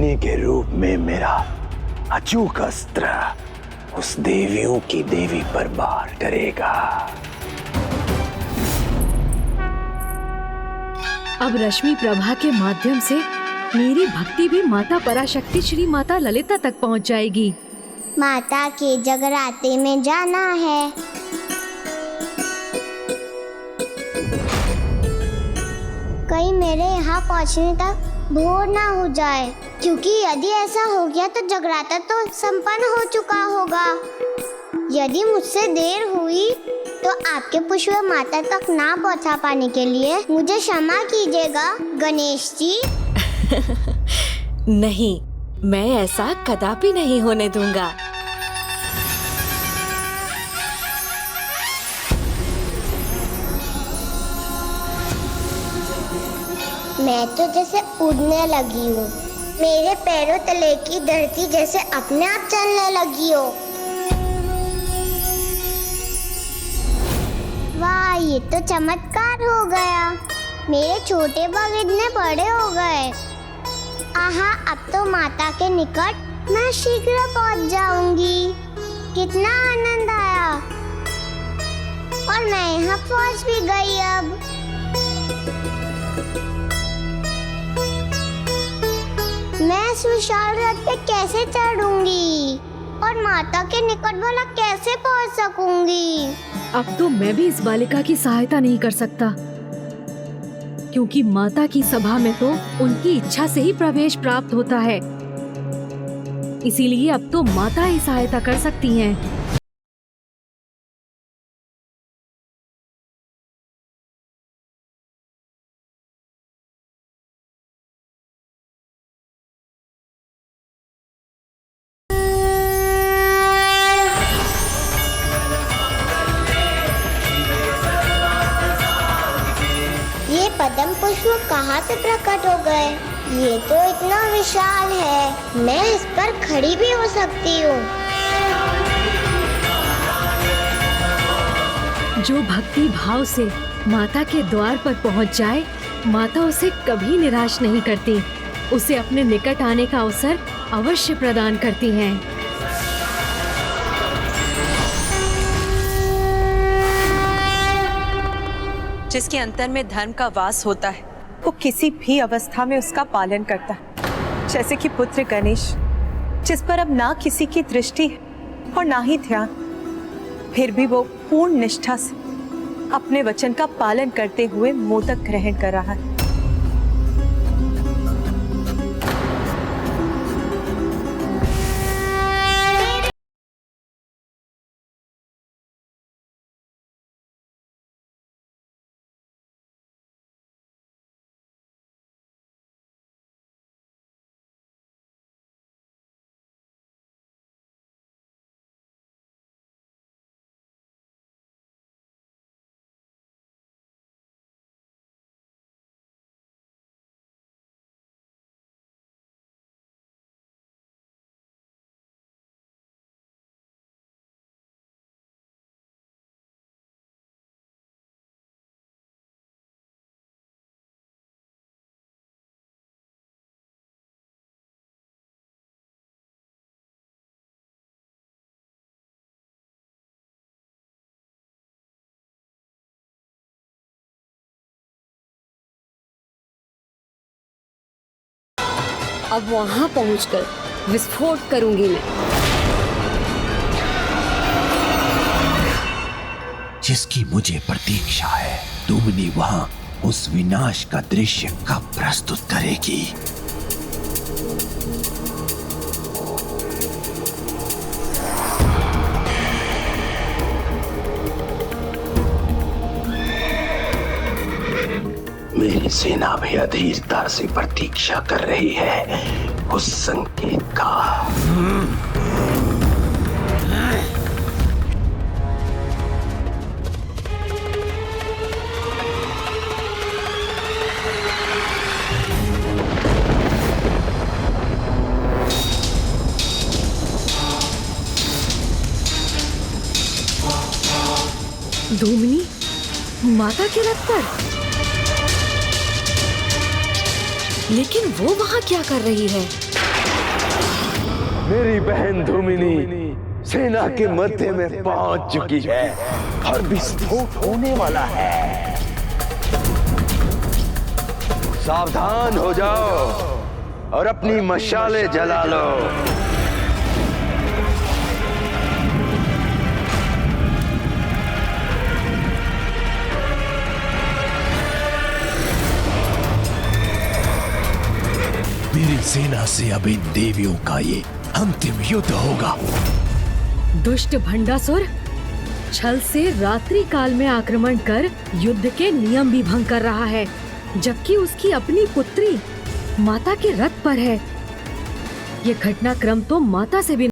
सोने के रूप में मेरा अचूक अस्त्र उस देवियों की देवी पर वार करेगा। अब रश्मि प्रभा के माध्यम से मेरी भक्ति भी माता पराशक्ति श्री माता ललिता तक पहुंच जाएगी। माता के जगराते में जाना है। कहीं मेरे यहाँ पहुँचने तक भोर ना हो जाए, क्योंकि यदि ऐसा हो गया तो जगराता तो संपन्न हो चुका होगा। यदि मुझसे देर हुई तो आपके पुष्प माता तक ना पहुँचा पाने के लिए मुझे क्षमा कीजिएगा गणेश जी। नहीं, मैं ऐसा कदापि नहीं होने दूंगा। मैं तो जैसे उड़ने लगी हूँ, मेरे पैरों तले की धरती जैसे अपने आप चलने लगी हो। वाह, ये तो चमत्कार हो गया। मेरे छोटे बाल इतने बड़े हो गए। आहा, अब तो माता के निकट मैं शीघ्र पहुंच जाऊंगी। कितना आनंद आया। और मैं यहाँ पहुंच भी गई। अब मैं इस विशाल रथ पे कैसे चढ़ूंगी और माता के निकट भला कैसे पहुंच सकूंगी? अब तो मैं भी इस बालिका की सहायता नहीं कर सकता, क्योंकि माता की सभा में तो उनकी इच्छा से ही प्रवेश प्राप्त होता है। इसीलिए अब तो माता ही सहायता कर सकती हैं। पद्म पुष्प कहाँ से प्रकट हो गए? ये तो इतना विशाल है, मैं इस पर खड़ी भी हो सकती हूँ। जो भक्ति भाव से माता के द्वार पर पहुँच जाए, माता उसे कभी निराश नहीं करती। उसे अपने निकट आने का अवसर अवश्य प्रदान करती हैं। जिसके अंतर में धर्म का वास होता है, वो किसी भी अवस्था में उसका पालन करता है। जैसे कि पुत्र गणेश, जिस पर अब ना किसी की दृष्टि है और ना ही ध्यान, फिर भी वो पूर्ण निष्ठा से अपने वचन का पालन करते हुए मोदक ग्रहण कर रहा है। अब वहां पहुंचकर विस्फोट करूंगी मैं। जिसकी मुझे प्रतीक्षा है, दुमनी वहां उस विनाश का दृश्य कब प्रस्तुत करेगी? मेरी सेना भी अधीरता से प्रतीक्षा कर रही है उस संकेत का। धूमनी माता के रथ पर, लेकिन वो वहां क्या कर रही है? मेरी बहन धूमिनी सेना के मध्य में पहुंच चुकी है और विस्फोट होने वाला है। सावधान हो जाओ और अपनी मशाले जला लो। मेरी सेना से अब इन देवियों का ये अंतिम युद्ध होगा। दुष्ट भंडासुर छल से रात्रि काल में आक्रमण कर युद्ध के नियम भी भंग कर रहा है, जबकि उसकी अपनी पुत्री माता के रथ पर है। ये घटनाक्रम तो माता से भी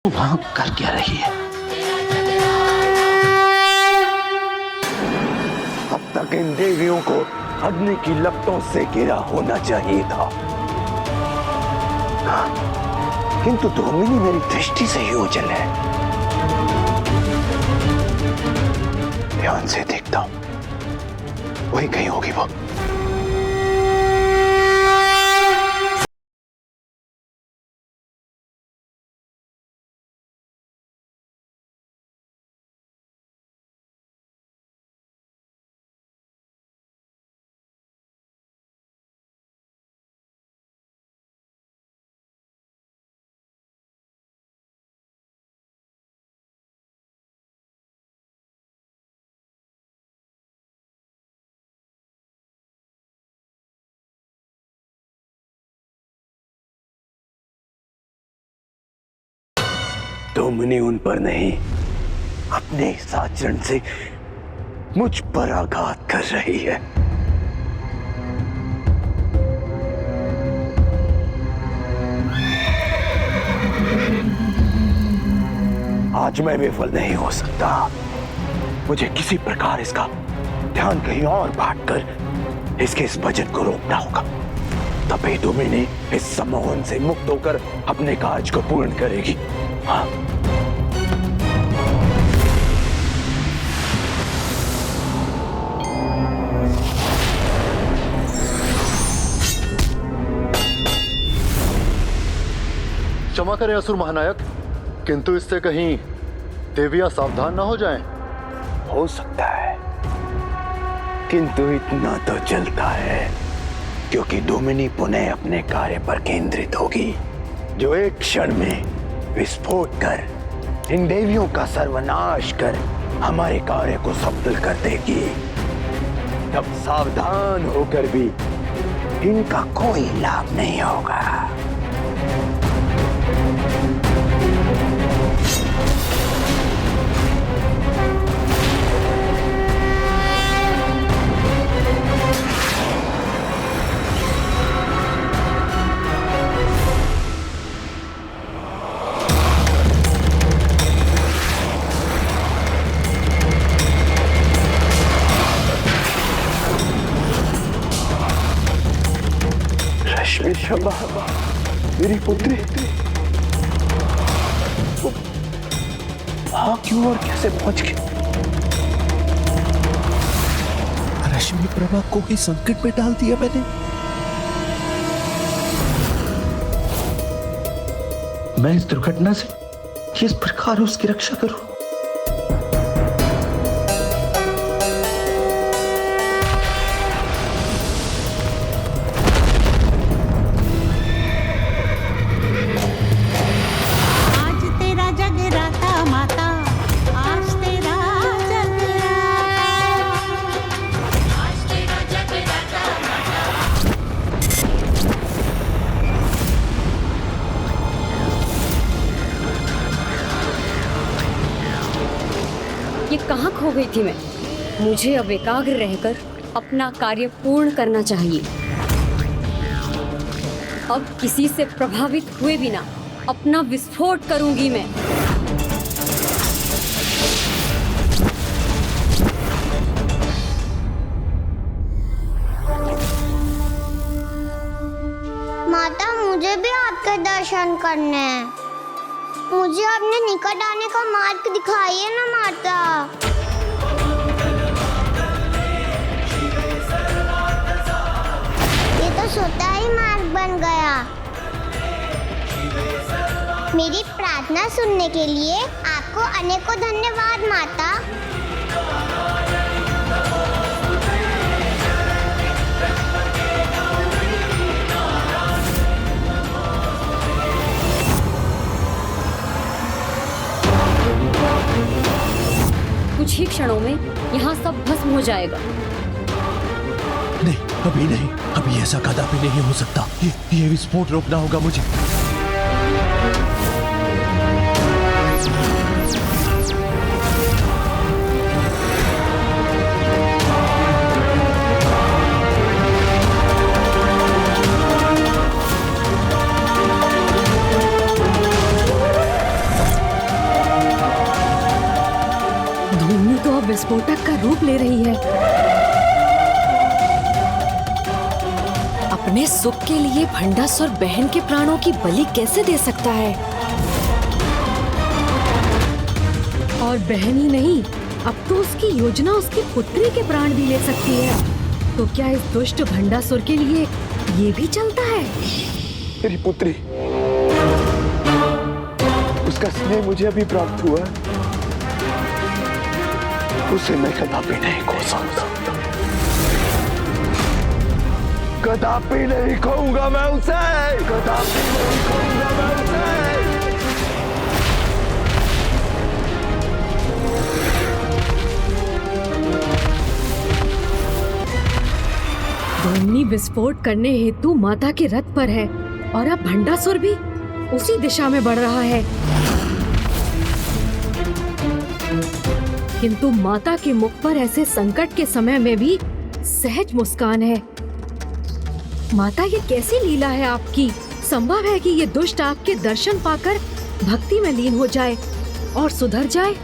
वहां कर क्या रही है? अब तक इन देवियों को अग्नि की लपटों से घिरा होना चाहिए था, किंतु धूमिनी मेरी दृष्टि से ही ओझल है। ध्यान से देखता हूं, वही कहीं होगी वो। धूमिनी उन पर नहीं, अपने इस आचरण से मुझ पर आघात कर रही है। आज मैं विफल नहीं हो सकता। मुझे किसी प्रकार इसका ध्यान कहीं और बांटकर इसके इस बजट को रोकना होगा। तभी धूमिनी इस सम्मोहन से मुक्त होकर अपने कार्य को पूर्ण करेगी। हाँ। क्षमा करें असुर महानायक, किंतु इससे कहीं देवियां सावधान ना हो जाएं। हो सकता है, किंतु इतना तो चलता है, क्योंकि धूमिनी पुनः अपने कार्य पर केंद्रित होगी, जो एक क्षण में विस्फोट कर इन देवियों का सर्वनाश कर हमारे कार्य को सफल कर देगी। तब सावधान होकर भी इनका कोई लाभ नहीं होगा। रश्मि शंभा, मेरी पुत्री, वहां क्यों और कैसे पहुंच गई? रश्मि प्रभा को ही संकट में डाल दिया मैंने। मैं इस दुर्घटना से किस प्रकार उसकी रक्षा करूं? ये कहाँ खो गई थी मैं? मुझे अब एकाग्र रहकर अपना कार्य पूर्ण करना चाहिए। अब किसी से प्रभावित हुए बिना अपना विस्फोट करूंगी मैं। माता, मुझे भी आपके दर्शन करने हैं। मुझे अपने निकट आने का मार्ग दिखाइए ना माता। ये तो स्वतः ही मार्ग बन गया। मेरी प्रार्थना सुनने के लिए आपको अनेकों धन्यवाद माता। कुछ ही क्षणों में यहाँ सब भस्म हो जाएगा। नहीं, अभी नहीं, अभी ऐसा कदापि नहीं हो सकता। ये विस्फोट रोकना होगा मुझे। धूमनी तो अब विस्फोटक का रूप ले रही है। अपने सुख के लिए भंडासुर बहन के प्राणों की बलि कैसे दे सकता है? और बहन ही नहीं, अब तो उसकी योजना उसकी पुत्री के प्राण भी ले सकती है। तो क्या इस दुष्ट भंडासुर के लिए ये भी चलता है? मेरी पुत्री, उसका स्नेह मुझे अभी प्राप्त हुआ है। उसे मैं कदापि नहीं खो सकता। कदापि नहीं खोऊंगा मैं उसे। कदापि नहीं खोऊंगा मैं उसे। धूमनी विस्फोट करने हेतु माता के रथ पर है और अब भंडासुर भी उसी दिशा में बढ़ रहा है। किंतु माता के मुख पर ऐसे संकट के समय में भी सहज मुस्कान है। माता, ये कैसी लीला है आपकी? संभव है कि ये दुष्ट आपके दर्शन पाकर भक्ति में लीन हो जाए और सुधर जाए।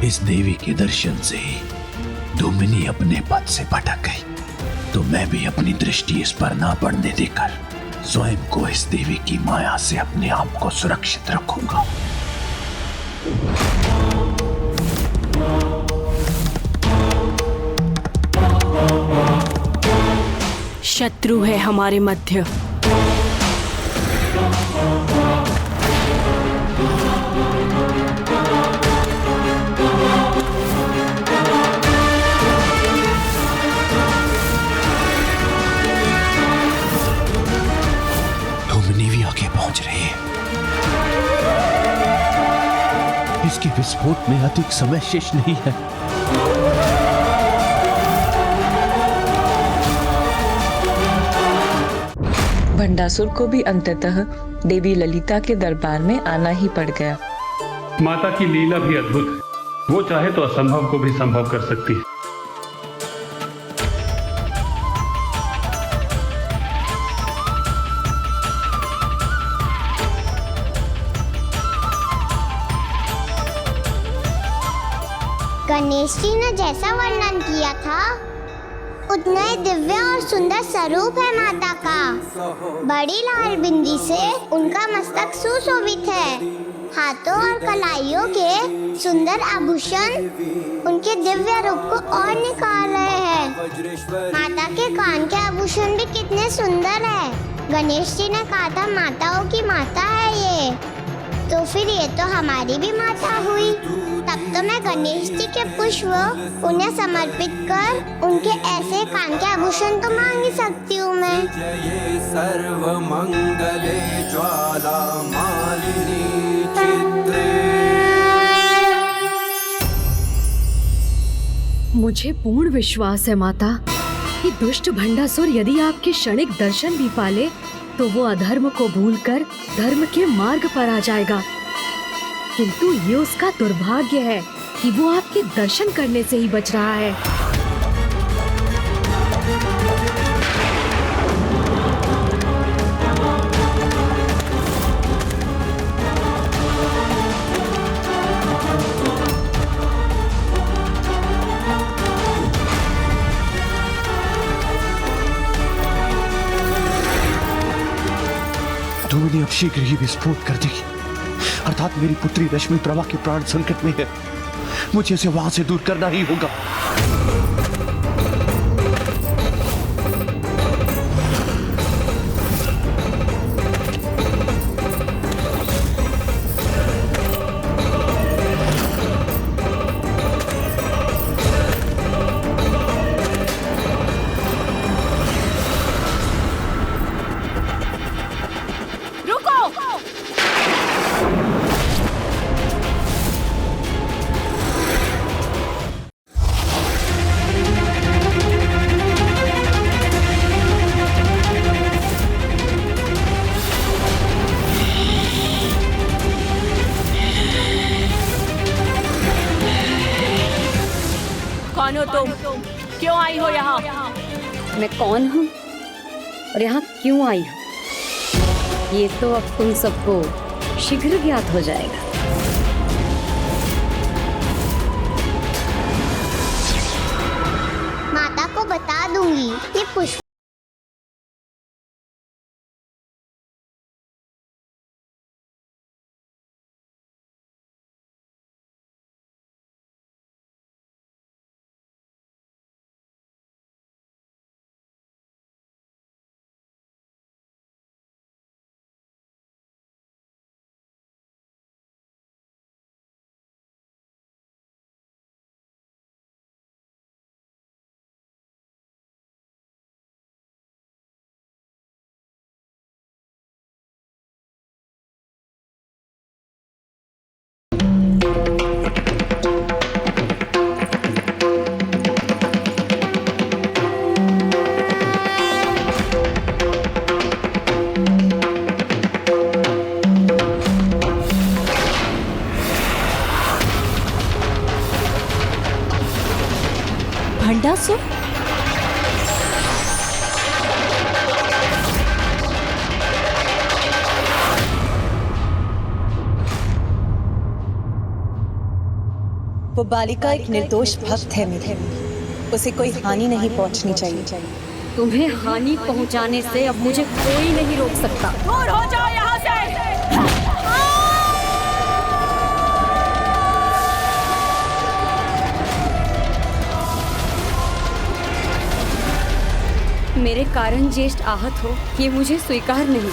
इस देवी के दर्शन से ही धूमिनी अपने पद से भटक गई, तो मैं भी अपनी दृष्टि इस पर ना पड़ने देकर स्वयं को इस देवी की माया से अपने आप को सुरक्षित रखूंगा। शत्रु है हमारे मध्य। इसके विस्फोट में अधिक समय शेष नहीं है। भंडासुर को भी अंततः देवी ललिता के दरबार में आना ही पड़ गया। माता की लीला भी अद्भुत है। वो चाहे तो असंभव को भी संभव कर सकती है। गणेश जी ने जैसा वर्णन किया था उतना ही दिव्य और सुंदर स्वरूप है माता का। बड़ी लाल बिंदी से उनका मस्तक सुशोभित है। हाथों और कलाइयों के सुंदर आभूषण उनके दिव्य रूप को और निखार रहे हैं। माता के कान के आभूषण भी कितने सुंदर है। गणेश जी ने कहा था माताओं की माता है ये, तो फिर ये तो हमारी भी माता हुई। तब तो मैं गणेश जी के पुष्प उन्हें समर्पित कर उनके ऐसे कान के आभूषण तो मांग ही सकती हूँ मैं। सर्व मंगले ज्वाला मालिनी चित्रे। मुझे पूर्ण विश्वास है माता कि दुष्ट भंडासुर यदि आपके क्षणिक दर्शन भी पाले तो वो अधर्म को भूलकर धर्म के मार्ग पर आ जाएगा। किंतु ये उसका दुर्भाग्य है कि वो आपके दर्शन करने से ही बच रहा है। धूमनी अब शीघ्र ही विस्फोट कर देगी, अर्थात मेरी पुत्री रश्मि प्रभा के प्राण संकट में है। मुझे इसे वहां से दूर करना ही होगा। कौन हो तुम? क्यों आई हो यहाँ? मैं कौन हूँ और यहाँ क्यों आई हूँ ये तो अब तुम सबको शीघ्र ज्ञात हो जाएगा। माता को बता दूंगी ये पुष्प भंडासुर? वो बालिका एक निर्दोष भक्त है मेरे, उसे कोई हानि नहीं पहुंचनी चाहिए। तुम्हें हानि पहुंचाने से अब मुझे कोई नहीं रोक सकता। दूर हो जाओ यहाँ से। मेरे कारण ज्येष्ठ आहत हो ये मुझे स्वीकार नहीं।